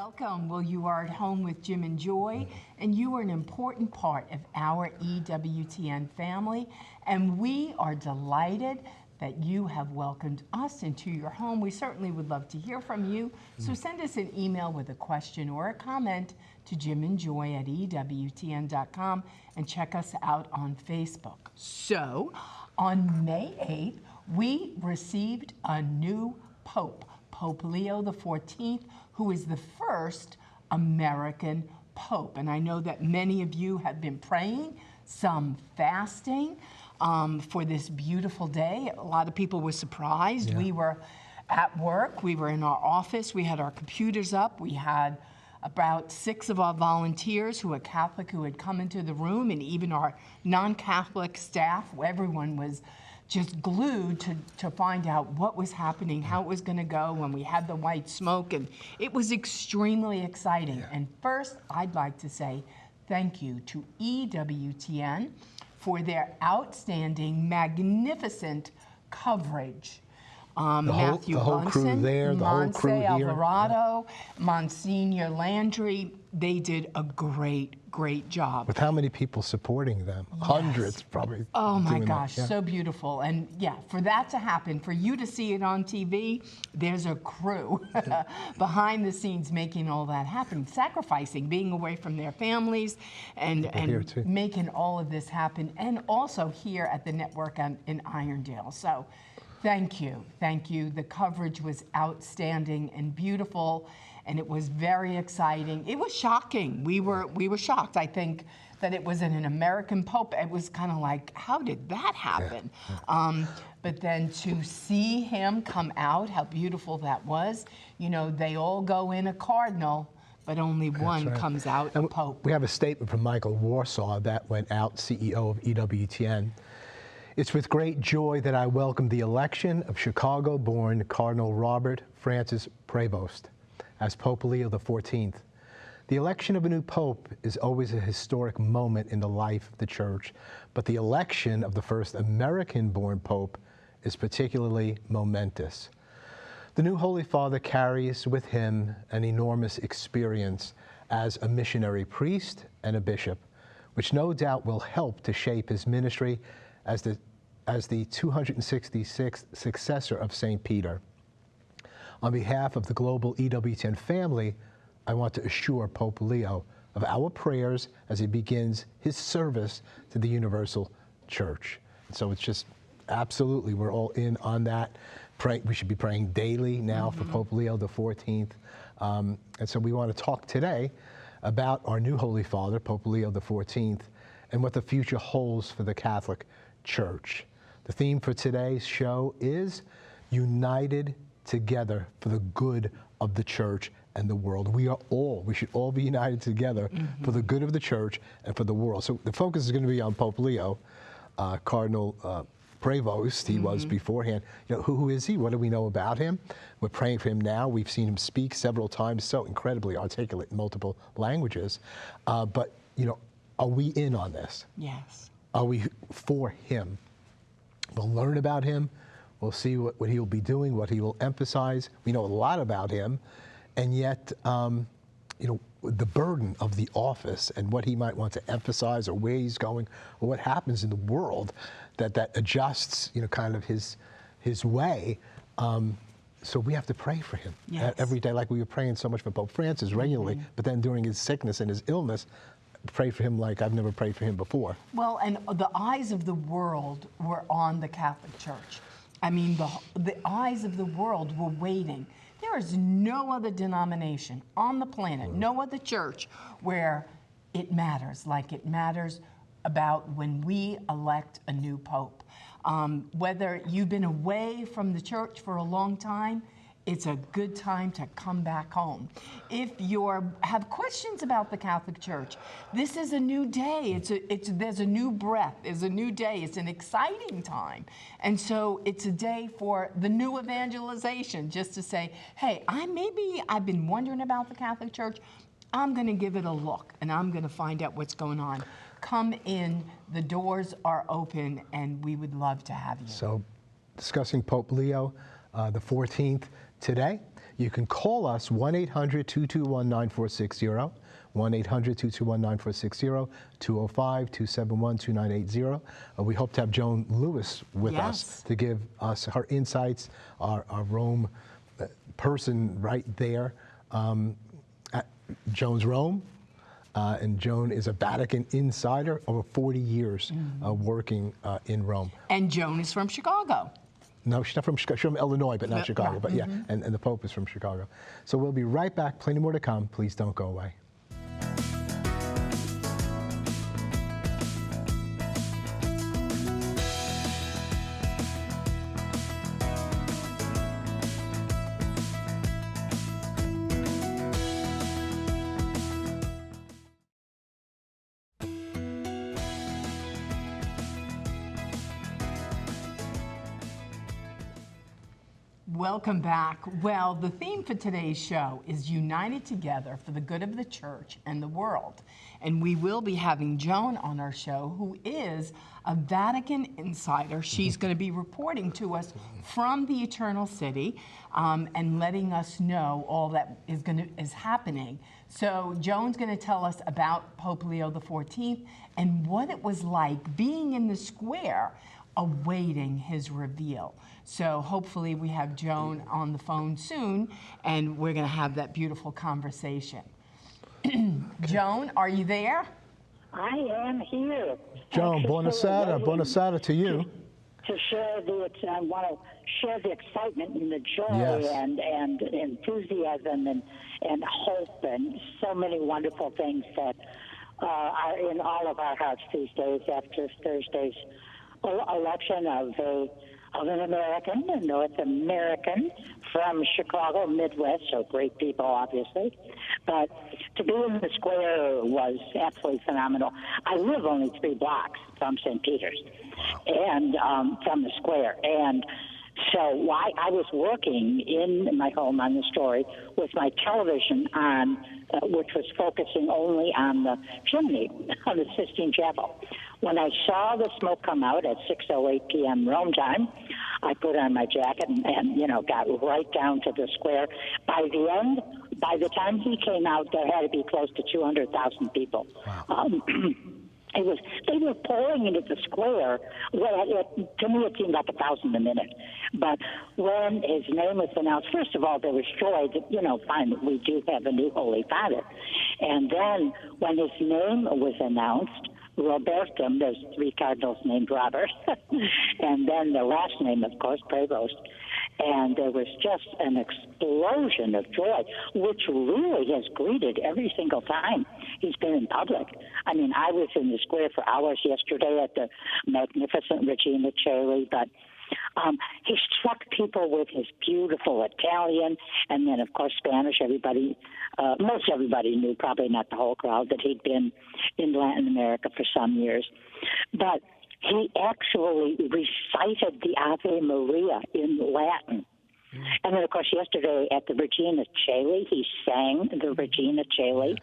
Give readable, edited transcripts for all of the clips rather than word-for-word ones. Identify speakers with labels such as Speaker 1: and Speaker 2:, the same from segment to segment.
Speaker 1: Welcome. Well, you are at home with Jim and Joy, and you are an important part of our EWTN family, and we are delighted that you have welcomed us into your home. We certainly would love to hear from you, so send us an email with a question or a comment to jimandjoy@ewtn.com and check us out on Facebook. So, on May 8th, we received a new Pope, Pope Leo XIV, who is the first American Pope. And I know that many of you have been praying, some fasting, for this beautiful day. A lot of people were surprised. Yeah. We were at work, we were in our office, we had our computers up, we had about 6 of our volunteers who are Catholic who had come into the room, and even our non-Catholic staff. Everyone was just glued to find out what was happening, how it was going to go when we had the white smoke, and it was extremely exciting. Yeah. And first, I'd like to say thank you to EWTN for their outstanding, magnificent coverage. Matthew
Speaker 2: the whole
Speaker 1: Bunsen,
Speaker 2: crew there, the whole crew here.
Speaker 1: Alvarado, Monsignor Landry, they did a great job.
Speaker 2: With how many people supporting them? Yes. Hundreds, probably.
Speaker 1: Oh my gosh, yeah. So beautiful. And yeah, for that to happen, for you to see it on TV, there's a crew behind the scenes making all that happen, sacrificing, being away from their families, and making all of this happen, and also here at the network in Irondale. So thank you. The coverage was outstanding and beautiful, and it was very exciting. It was shocking. We were shocked. I think that it was an American Pope. It was kind of like, how did that happen? Yeah. But then to see him come out, how beautiful that was. You know, they all go in a cardinal, but only one comes out a Pope.
Speaker 2: We have a statement from Michael Warsaw that went out, CEO of EWTN. It's with great joy that I welcome the election of Chicago-born Cardinal Robert Francis Prevost as Pope Leo XIV. The election of a new pope is always a historic moment in the life of the Church, but the election of the first American-born pope is particularly momentous. The new Holy Father carries with him an enormous experience as a missionary priest and a bishop, which no doubt will help to shape his ministry as the 266th successor of St. Peter. On behalf of the global EWTN family, I want to assure Pope Leo of our prayers as he begins his service to the Universal Church. So it's just absolutely, we're all in on that. We should be praying daily now for Pope Leo XIV. And so we want to talk today about our new Holy Father, Pope Leo XIV, and what the future holds for the Catholic Church. The theme for today's show is United Together for the Good of the Church and the World. We should all be united together for the good of the Church and for the world. So the focus is going to be on Pope Leo, Cardinal Prevost. He was beforehand. You know, who is he? What do we know about him? We're praying for him now. We've seen him speak several times, so incredibly articulate in multiple languages. But, you know, are we in on this?
Speaker 1: Yes.
Speaker 2: Are we for him? We'll learn about him. We'll see what he will be doing, what he will emphasize. We know a lot about him, and yet, you know, the burden of the office and what he might want to emphasize, or where he's going, or what happens in the world that adjusts, you know, kind of his way. So we have to pray for him every day, like we were praying so much for Pope Francis regularly. But then during his sickness and his illness, pray for him like I've never prayed for him before.
Speaker 1: Well, and the eyes of the world were on the Catholic Church. I mean, the eyes of the world were waiting. There is no other denomination on the planet, no other church, where it matters like it matters about when we elect a new pope. Whether you've been away from the church for a long time, it's a good time to come back home. If you have questions about the Catholic Church, this is a new day. There's a new breath. There's a new day. It's an exciting time. And so it's a day for the new evangelization, just to say, hey, I've been wondering about the Catholic Church. I'm going to give it a look, and I'm going to find out what's going on. Come in. The doors are open, and we would love to have you.
Speaker 2: So discussing Pope Leo the 14th today. You can call us 1-800-221-9460, 1-800-221-9460, 205-271-2980. We hope to have Joan Lewis with us to give us her insights, our Rome person right there at Joan's Rome. And Joan is a Vatican insider, over 40 years working in Rome.
Speaker 1: And Joan is from Chicago.
Speaker 2: No, she's not from Chicago. She's from Illinois, but not Chicago.
Speaker 1: Right.
Speaker 2: But yeah, and the Pope is from Chicago. So we'll be right back. Plenty more to come. Please don't go away.
Speaker 1: Welcome back. Well, the theme for today's show is United Together for the Good of the Church and the World. And we will be having Joan on our show, who is a Vatican insider. She's going to be reporting to us from the Eternal City and letting us know all that is happening. So Joan's going to tell us about Pope Leo XIV and what it was like being in the square awaiting his reveal. So hopefully we have Joan on the phone soon, and we're going to have that beautiful conversation. Joan, are you there?
Speaker 3: I am here.
Speaker 2: Joan, buonasera to you.
Speaker 3: To share I want to share the excitement and the joy and enthusiasm and hope and so many wonderful things that are in all of our hearts these days after Thursday's election of an American, a North American from Chicago, Midwest, so great people, obviously. But to be in the square was absolutely phenomenal. I live only 3 blocks from St. Peter's and from the square. And so I was working in my home on the story with my television on, which was focusing only on the chimney of the Sistine Chapel. When I saw the smoke come out at 6:08 p.m. Rome time, I put on my jacket and got right down to the square. By the time he came out, there had to be close to 200,000 people. Wow. They were pouring into the square. Well, to me, it seemed like 1,000 a minute. But when his name was announced, first of all, there was joy that, fine, we do have a new Holy Father. And then when his name was announced, Robertum, there's 3 cardinals named Robert, and then the last name, of course, Prevost. And there was just an explosion of joy, which really has greeted every single time he's been in public. I mean, I was in the square for hours yesterday at the magnificent Regina Coeli, but he struck people with his beautiful Italian, and then, of course, Spanish. Most everybody knew, probably not the whole crowd, that he'd been in Latin America for some years. But he actually recited the Ave Maria in Latin. And then, of course, yesterday at the Regina Coeli, he sang the Regina Coeli.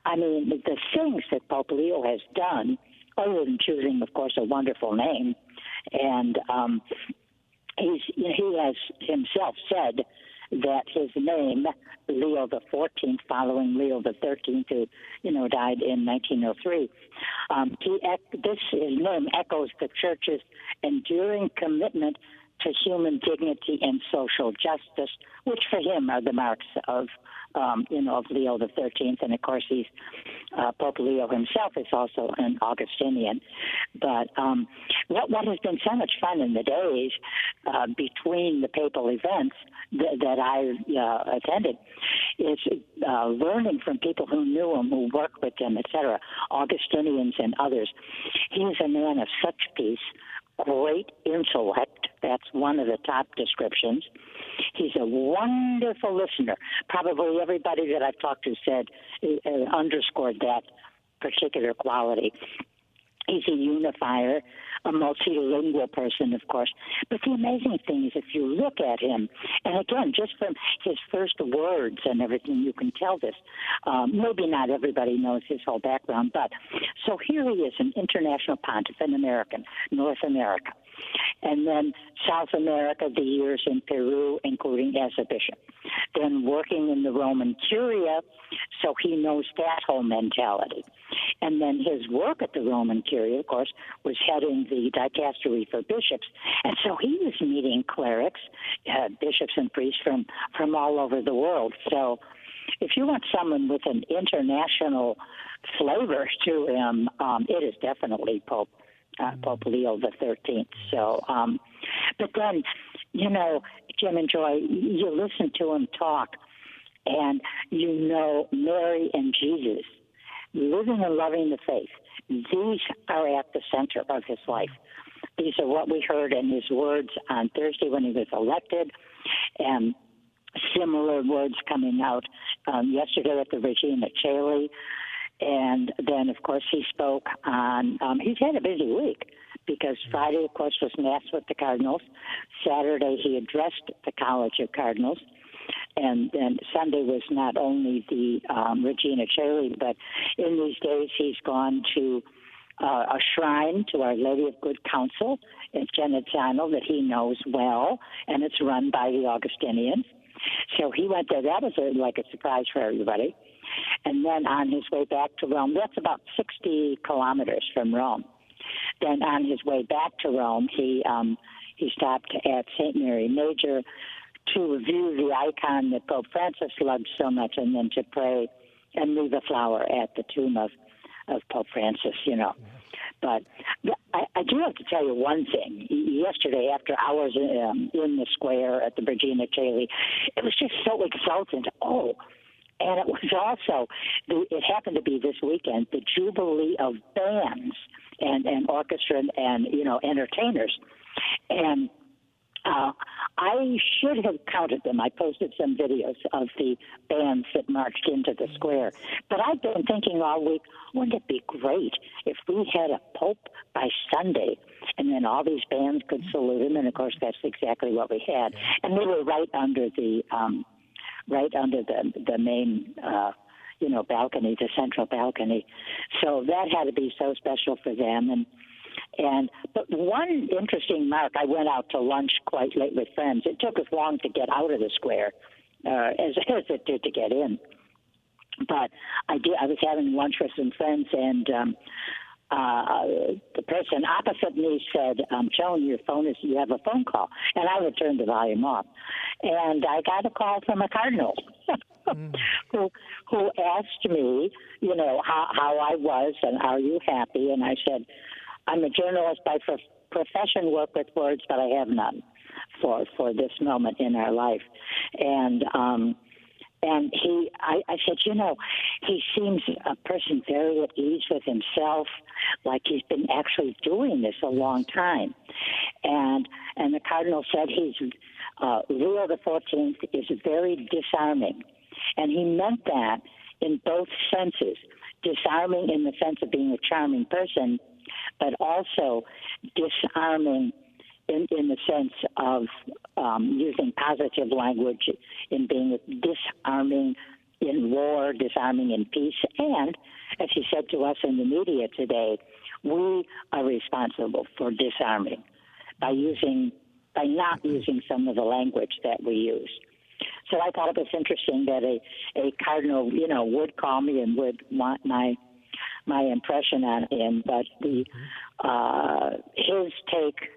Speaker 3: I mean, the things that Pope Leo has done, other than choosing, of course, a wonderful name, and he has himself said that his name, Leo XIV, following Leo XIII, who died in 1903, his name echoes the Church's enduring commitment to human dignity and social justice, which for him are the marks of Leo XIII. And of course, Pope Leo himself is also an Augustinian. But what has been so much fun in the days between the papal events that I attended is learning from people who knew him, who worked with him, etc., Augustinians and others. He is a man of such peace, great intellect. That's one of the top descriptions. He's a wonderful listener. Probably everybody that I've talked to said underscored that particular quality. He's a unifier, a multilingual person, of course. But the amazing thing is if you look at him, and again, just from his first words and everything, you can tell this. Maybe not everybody knows his whole background, but so here he is, an international pontiff, an American, North America. And then South America, the years in Peru, including as a bishop. Then working in the Roman Curia, so he knows that whole mentality. And then his work at the Roman Curia, of course, was heading the dicastery for bishops. And so he was meeting clerics, bishops and priests from all over the world. So if you want someone with an international flavor to him, it is definitely Pope Leo XIII. So, but then, you know, Jim and Joy, you listen to him talk, and you know Mary and Jesus, living and loving the faith, these are at the center of his life. These are what we heard in his words on Thursday when he was elected, and similar words coming out yesterday at the Regina Caeli. And then, of course, he spoke on, he's had a busy week because Friday, of course, was Mass with the Cardinals. Saturday, he addressed the College of Cardinals. And then Sunday was not only the Regina Caeli, but in these days he's gone to a shrine to Our Lady of Good Counsel at Genazzano that he knows well, and it's run by the Augustinians. So he went there. That was like a surprise for everybody. And then on his way back to Rome, that's about 60 kilometers from Rome. Then on his way back to Rome, he stopped at St. Mary Major to view the icon that Pope Francis loved so much, and then to pray and leave a flower at the tomb of Pope Francis, you know. But I do have to tell you one thing. Yesterday, after hours in the square at the Regina Caeli, it was just so exultant. Oh, and it was also, it happened to be this weekend, the Jubilee of bands and orchestra and, you know, entertainers. And I should have counted them. I posted some videos of the bands that marched into the square. But I've been thinking all week, wouldn't it be great if we had a pope by Sunday and then all these bands could salute him? And, of course, that's exactly what we had. And they were right under the main, you know, balcony, the central balcony. So that had to be so special for them. But one interesting mark, I went out to lunch quite late with friends. It took us long to get out of the square, as it did to get in. But I was having lunch with some friends, and the person opposite me said, Joan, you have a phone call. And I would turn the volume off. And I got a call from a cardinal who asked me, you know, how I was and are you happy? And I said, I'm a journalist by profession, work with words, but I have none for this moment in our life. And I said, you know, he seems a person very at ease with himself, like he's been actually doing this a long time. And the cardinal said Leo XIV is very disarming. And he meant that in both senses, disarming in the sense of being a charming person, but also disarming in the sense of using positive language in being disarming in war, disarming in peace. And, as he said to us in the media today, we are responsible for disarming by not using some of the language that we use. So I thought it was interesting that a cardinal, you know, would call me and would want my impression on him, but his take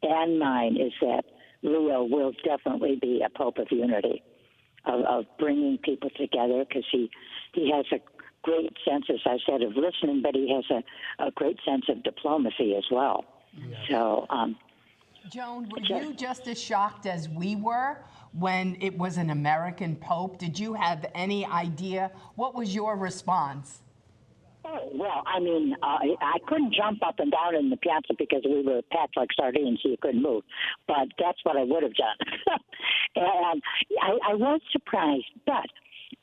Speaker 3: and mine is that Leo will definitely be a pope of unity, of bringing people together, because he has a great sense, as I said, of listening, but he has a great sense of diplomacy as well. Yes. So,
Speaker 1: Joan, were you just as shocked as we were when it was an American pope? Did you have any idea? What was your response?
Speaker 3: Oh, well, I mean, I couldn't jump up and down in the piazza because we were packed like sardines, so you couldn't move. But that's what I would have done. And I was surprised. But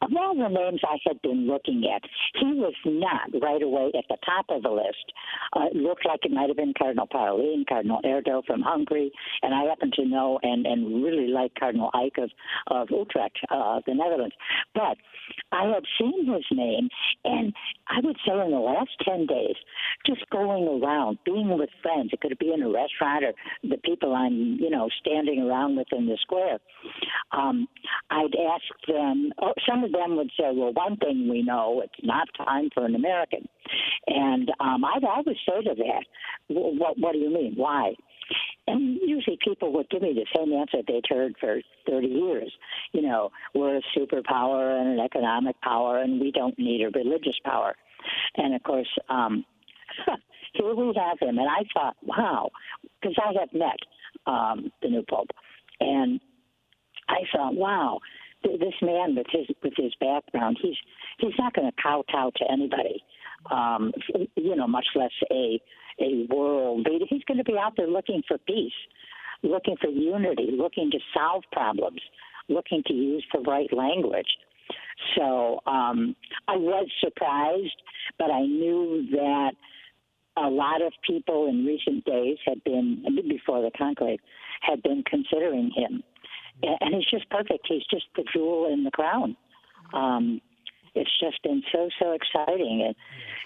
Speaker 3: Of all the names I had been looking at, he was not right away at the top of the list. It looked like it might have been Cardinal Parolin, Cardinal Erdo from Hungary, and I happen to know and really like Cardinal Eijk of Utrecht, the Netherlands. But I had seen his name, and I would say in the last 10 days, just going around, being with friends, it could be in a restaurant or the people I'm, standing around with in the square, I'd ask them, some of them would say, well, one thing we know, it's not time for an American. And I'd always say to that, what do you mean? Why? And usually people would give me the same answer they'd heard for 30 years. We're a superpower and an economic power, and we don't need a religious power. And, of course, here we have him. And I thought, wow, because I have met the new pope. And I thought, wow, this man with his background, he's not going to kowtow to anybody, much less a world leader. He's going to be out there looking for peace, looking for unity, looking to solve problems, looking to use the right language. So I was surprised, but I knew that a lot of people in recent days before the conclave, had been considering him. And he's just perfect. He's just the jewel in the crown. It's just been so exciting. And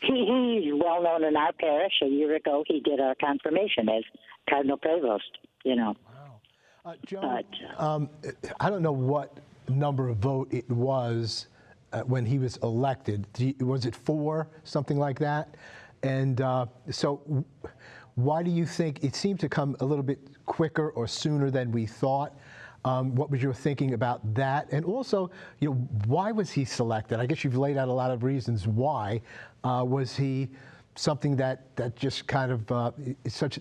Speaker 3: he's well known in our parish. A year ago, he did our confirmation as Cardinal Prevost,
Speaker 2: Wow. Joan, I don't know what number of vote it was when he was elected. Was it 4, something like that? And so why do you think it seemed to come a little bit quicker or sooner than we thought? What was your thinking about that? And also, why was he selected? I guess you've laid out a lot of reasons why. Was he something that just kind of such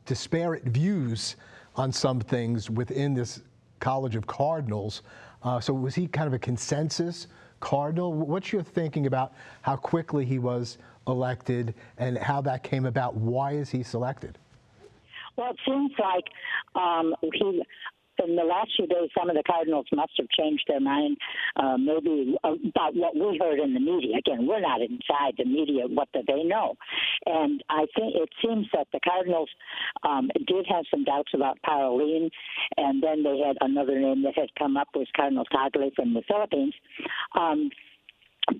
Speaker 2: disparate views on some things within this College of Cardinals? So was he kind of a consensus cardinal? What's your thinking about how quickly he was elected and how that came about? Why is he selected?
Speaker 3: Well, it seems like in the last few days, some of the cardinals must have changed their mind, maybe about what we heard in the media. Again, we're not inside the media. What do they know? And I think it seems that the cardinals did have some doubts about Parolin, and then they had another name that had come up was Cardinal Tagle from the Philippines.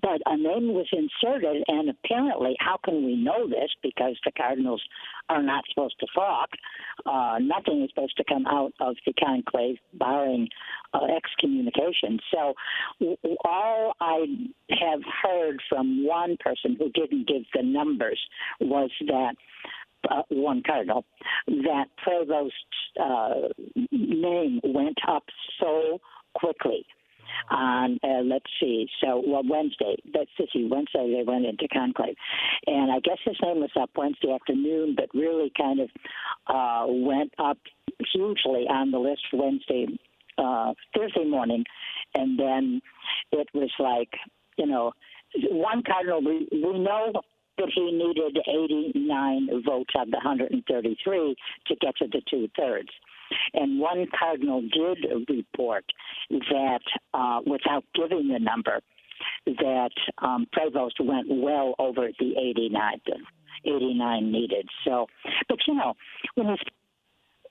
Speaker 3: But a name was inserted, and apparently, how can we know this? Because the cardinals are not supposed to talk. Nothing is supposed to come out of the conclave, barring excommunication. So all I have heard from one person who didn't give the numbers was that one cardinal, that Prevost's name went up so quickly. On let's see, Wednesday. Wednesday they went into conclave, and I guess his name was up Wednesday afternoon, but really kind of went up hugely on the list Thursday morning, and then it was like one cardinal. We know that he needed 89 votes of the 133 to get to the 2/3. And one cardinal did report that, without giving the number, that Prevost went well over the 89 needed. So, but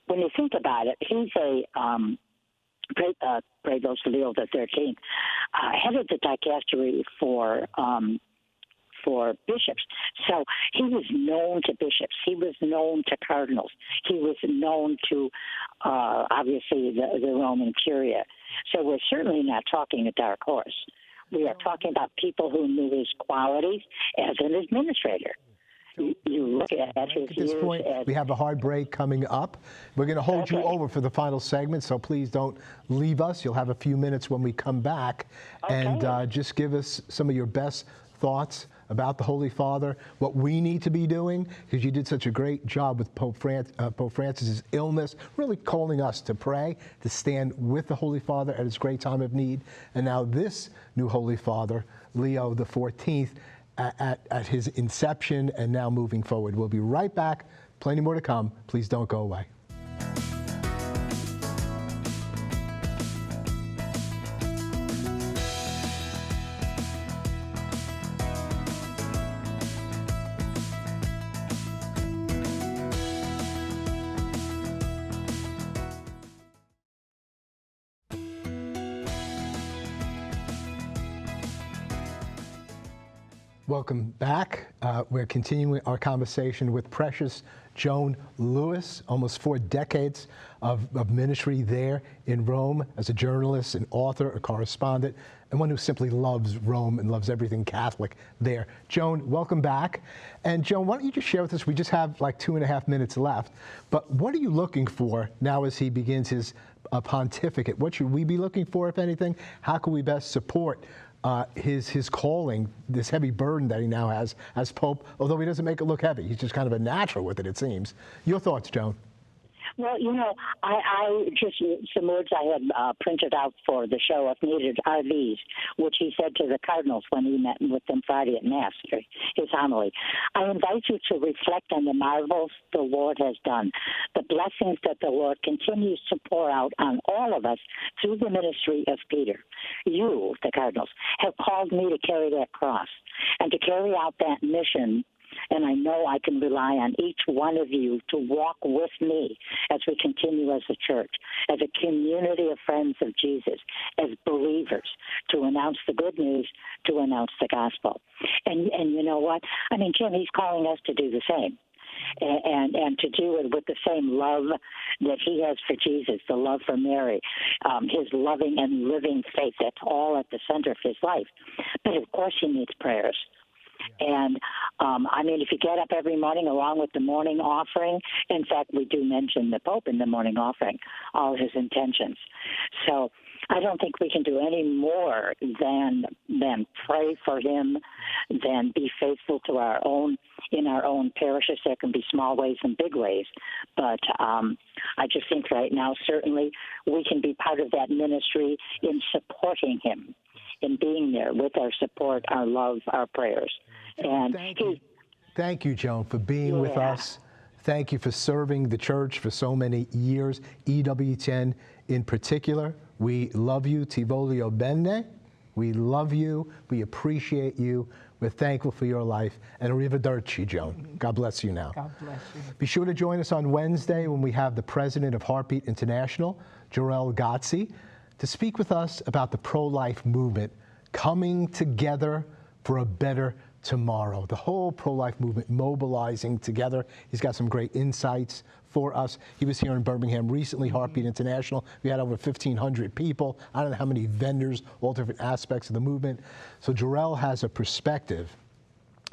Speaker 3: when you think about it, he's a Prevost Leo XIII, head of the dicastery for bishops. So he was known to bishops. He was known to cardinals. He was known to, obviously, the Roman Curia. So we're certainly not talking a dark horse. We are talking about people who knew his qualities as an administrator. You look at his
Speaker 2: At this point, we have a hard break coming up. We're going to hold you over for the final segment, so please don't leave us. You'll have a few minutes when we come back.
Speaker 3: Okay.
Speaker 2: And just give us some of your best thoughts about the Holy Father, what we need to be doing, because you did such a great job with Pope Francis's illness, really calling us to pray, to stand with the Holy Father at his great time of need. And now this new Holy Father, Leo XIV, at his inception and now moving forward. We'll be right back. Plenty more to come. Please don't go away. Welcome back. We're continuing our conversation with precious Joan Lewis, almost 4 decades of ministry there in Rome as a journalist, an author, a correspondent, and one who simply loves Rome and loves everything Catholic there. Joan, welcome back. And Joan, why don't you just share with us, we just have like 2.5 minutes left, but what are you looking for now as he begins his pontificate? What should we be looking for, if anything? How can we best support his calling, this heavy burden that he now has as Pope, although he doesn't make it look heavy. He's just kind of a natural with it seems. Your thoughts, Joan?
Speaker 3: Well, you know, I just, some words I had printed out for the show, if needed, are these, which he said to the cardinals when he met with them Friday at Mass, his homily. I invite you to reflect on the marvels the Lord has done, the blessings that the Lord continues to pour out on all of us through the ministry of Peter. You, the cardinals, have called me to carry that cross and to carry out that mission. And I know I can rely on each one of you to walk with me as we continue as a church, as a community of friends of Jesus, as believers, to announce the good news, to announce the gospel. And you know what? I mean, Jim, he's calling us to do the same. And to do it with the same love that he has for Jesus, the love for Mary, his loving and living faith, that's all at the center of his life. But of course he needs prayers. And, I mean, if you get up every morning along with the morning offering, in fact, we do mention the Pope in the morning offering, all his intentions. So I don't think we can do any more than pray for him, than be faithful to in our own parishes. There can be small ways and big ways. But I just think right now, certainly, we can be part of that ministry in supporting him, in being there with our support, our love, our prayers. And
Speaker 2: thank you, Joan, for being with us. Thank you for serving the church for so many years, EWTN in particular. We love you, Ti voglio bene. We love you. We appreciate you. We're thankful for your life. And arrivederci, Joan. God bless you now.
Speaker 1: God bless you.
Speaker 2: Be sure to join us on Wednesday when we have the president of Heartbeat International, Joel Gotzi, to speak with us about the pro-life movement coming together for a better tomorrow. The whole pro-life movement mobilizing together. He's got some great insights for us. He was here in Birmingham recently, Heartbeat International. We had over 1,500 people. I don't know how many vendors, all different aspects of the movement. So Jarrell has a perspective.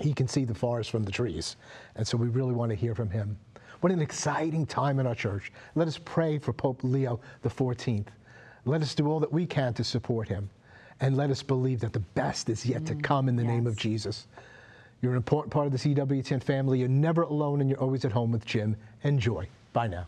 Speaker 2: He can see the forest from the trees. And so we really want to hear from him. What an exciting time in our church. Let us pray for Pope Leo XIV. Let us do all that we can to support him. And let us believe that the best is yet to come in the name of Jesus. You're an important part of this EWTN family. You're never alone and you're always at home with Jim. Enjoy. Bye now.